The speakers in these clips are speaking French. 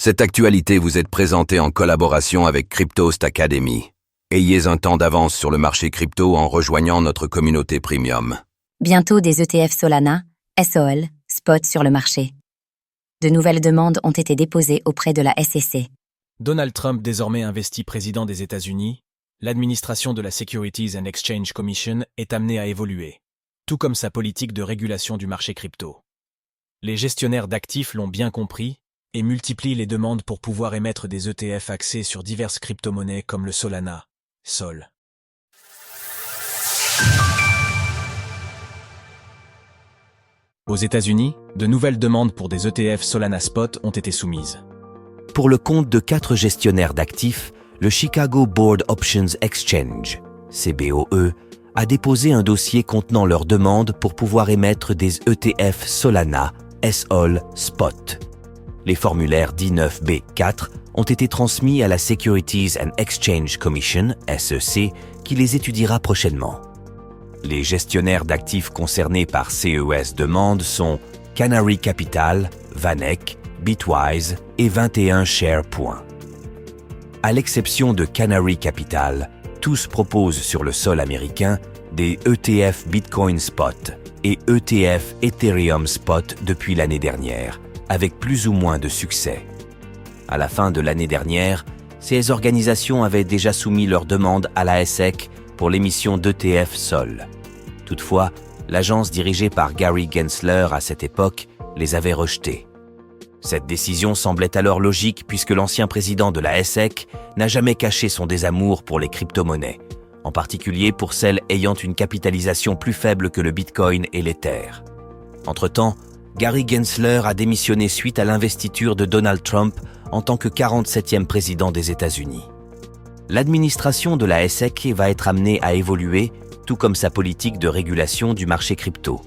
Cette actualité vous est présentée en collaboration avec Cryptost Academy. Ayez un temps d'avance sur le marché crypto en rejoignant notre communauté premium. Bientôt des ETF Solana, SOL, spot sur le marché. De nouvelles demandes ont été déposées auprès de la SEC. Donald Trump, désormais investi président des États-Unis, l'administration de la Securities and Exchange Commission est amenée à évoluer, tout comme sa politique de régulation du marché crypto. Les gestionnaires d'actifs l'ont bien compris et multiplient les demandes pour pouvoir émettre des ETF axés sur diverses crypto-monnaies comme le Solana, SOL. Aux États-Unis, de nouvelles demandes pour des ETF Solana Spot ont été soumises. Pour le compte de 4 gestionnaires d'actifs, le Chicago Board Options Exchange, CBOE, a déposé un dossier contenant leurs demandes pour pouvoir émettre des ETF Solana, SOL, Spot. Les formulaires D9B4 ont été transmis à la Securities and Exchange Commission, SEC, qui les étudiera prochainement. Les gestionnaires d'actifs concernés par CES demandes sont Canary Capital, VanEck, Bitwise et 21Share. À l'exception de Canary Capital, tous proposent sur le sol américain des ETF Bitcoin Spot et ETF Ethereum Spot depuis l'année dernière, avec plus ou moins de succès. À la fin de l'année dernière, ces organisations avaient déjà soumis leurs demandes à la SEC pour l'émission d'ETF SOL. Toutefois, l'agence dirigée par Gary Gensler à cette époque les avait rejetées. Cette décision semblait alors logique puisque l'ancien président de la SEC n'a jamais caché son désamour pour les crypto-monnaies, en particulier pour celles ayant une capitalisation plus faible que le Bitcoin et l'Ether. Entre-temps, Gary Gensler a démissionné suite à l'investiture de Donald Trump en tant que 47e président des États-Unis. L'administration de la SEC va être amenée à évoluer, tout comme sa politique de régulation du marché crypto.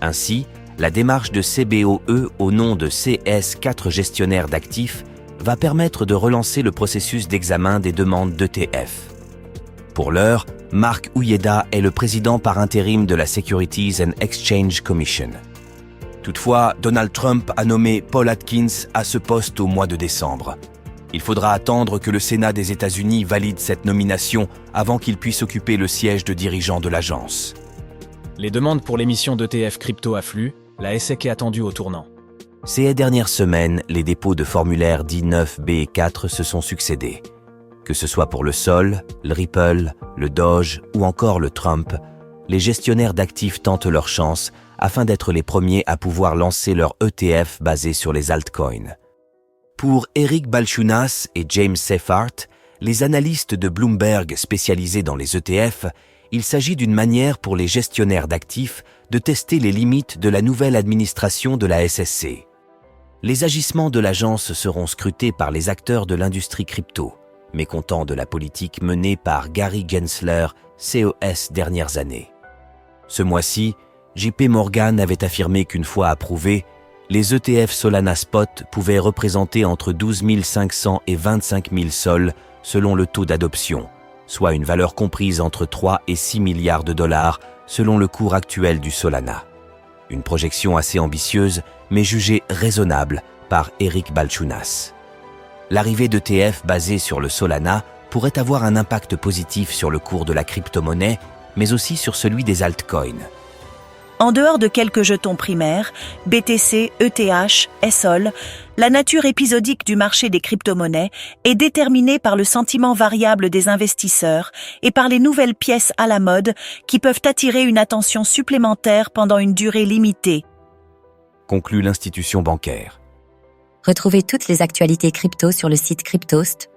Ainsi, la démarche de CBOE au nom de CS4 gestionnaires d'actifs va permettre de relancer le processus d'examen des demandes d'ETF. Pour l'heure, Mark Uyeda est le président par intérim de la Securities and Exchange Commission. Toutefois, Donald Trump a nommé Paul Atkins à ce poste au mois de décembre. Il faudra attendre que le Sénat des États-Unis valide cette nomination avant qu'il puisse occuper le siège de dirigeant de l'agence. Les demandes pour l'émission d'ETF crypto affluent, la SEC est attendue au tournant. Ces dernières semaines, les dépôts de formulaires D9B4 se sont succédés. Que ce soit pour le Sol, le Ripple, le Doge ou encore le Trump, les gestionnaires d'actifs tentent leur chance afin d'être les premiers à pouvoir lancer leur ETF basé sur les altcoins. Pour Eric Balchunas et James Seyfarth, les analystes de Bloomberg spécialisés dans les ETF, il s'agit d'une manière pour les gestionnaires d'actifs de tester les limites de la nouvelle administration de la SEC. Les agissements de l'agence seront scrutés par les acteurs de l'industrie crypto, mécontents de la politique menée par Gary Gensler ces dernières années. Ce mois-ci, JP Morgan avait affirmé qu'une fois approuvés, les ETF Solana Spot pouvaient représenter entre 12 500 et 25 000 sols selon le taux d'adoption, soit une valeur comprise entre 3 et 6 milliards de dollars selon le cours actuel du Solana. Une projection assez ambitieuse, mais jugée raisonnable par Eric Balchunas. L'arrivée d'ETF basés sur le Solana pourrait avoir un impact positif sur le cours de la crypto-monnaie, mais aussi sur celui des altcoins. En dehors de quelques jetons primaires, BTC, ETH, SOL, la nature épisodique du marché des crypto-monnaies est déterminée par le sentiment variable des investisseurs et par les nouvelles pièces à la mode qui peuvent attirer une attention supplémentaire pendant une durée limitée. Conclut l'institution bancaire. Retrouvez toutes les actualités crypto sur le site cryptost.fr.